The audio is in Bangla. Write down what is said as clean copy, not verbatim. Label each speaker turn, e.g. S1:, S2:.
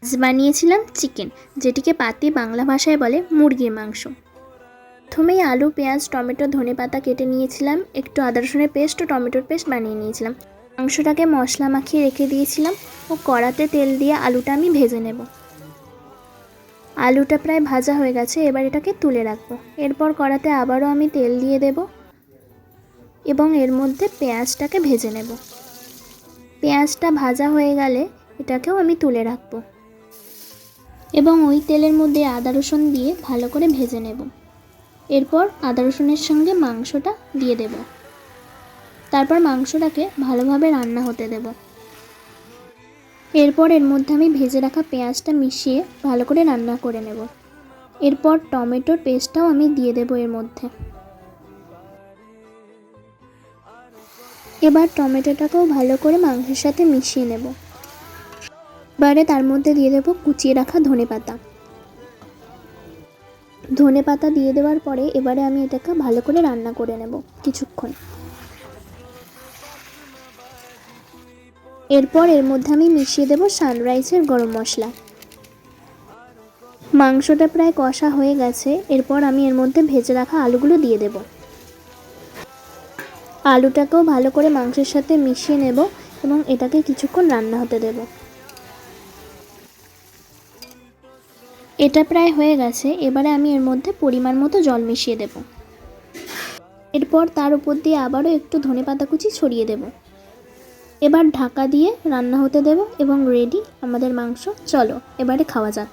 S1: আজ বানিয়েছিলাম চিকেন, যেটিকে পাতি বাংলা ভাষায় বলে মুরগির মাংস। প্রথমেই আলু, পেঁয়াজ, টমেটো, ধনেপাতা কেটে নিয়েছিলাম। একটু আদা রসুনের পেস্ট ও টমেটোর পেস্ট বানিয়ে নিয়েছিলাম। মাংসটাকে মশলা মাখিয়ে রেখে দিয়েছিলাম ও কড়াতে তেল দিয়ে আলুটা আমি ভেজে নেব। আলুটা প্রায় ভাজা হয়ে গেছে, এবার এটাকে তুলে রাখবো। এরপর কড়াতে আবারও আমি তেল দিয়ে দেব এবং এর মধ্যে পেঁয়াজটাকে ভেজে নেব। পেঁয়াজটা ভাজা হয়ে গেলে এটাকেও আমি তুলে রাখবো এবং ওই তেলের মধ্যে আদা রসুন দিয়ে ভালো করে ভেজে নেব। এরপর আদা রসুনের সঙ্গে মাংসটা দিয়ে দেব। তারপর মাংসটাকে ভালোভাবে রান্না হতে দেব। এরপর এর মধ্যে আমি ভেজে রাখা পেঁয়াজটা মিশিয়ে ভালো করে রান্না করে নেব। এরপর টমেটোর পেস্টটাও আমি দিয়ে দেব এর মধ্যে। এবার টমেটোটাকেও ভালো করে মাংসের সাথে মিশিয়ে নেব। এবারে তার মধ্যে দিয়ে দেব কুচিয়ে রাখা ধনেপাতা। ধনেপাতা দিয়ে দেওয়ার পরে এবারে আমি এটাকে ভালো করে রান্না করে নেব কিছুক্ষণ। এরপর এর মধ্যে আমি মিশিয়ে দেব সানরাইজের গরম মশলা। মাংসটা প্রায় কষা হয়ে গেছে, এরপর আমি এর মধ্যে ভেজে রাখা আলুগুলো দিয়ে দেব। আলুটাকেও ভালো করে মাংসের সাথে মিশিয়ে নেব এবং এটাকে কিছুক্ষণ রান্না হতে দেব। এটা প্রায় হয়ে গেছে, এবারে আমি এর মধ্যে পরিমাণ মতো জল মিশিয়ে দেব। এরপর তার উপর দিয়ে আবারও একটু ধনেপাতা কুচি ছড়িয়ে দেব। এবার ঢাকা দিয়ে রান্না হতে দেব এবং রেডি আমাদের মাংস। চলো এবারে খাওয়া যাক।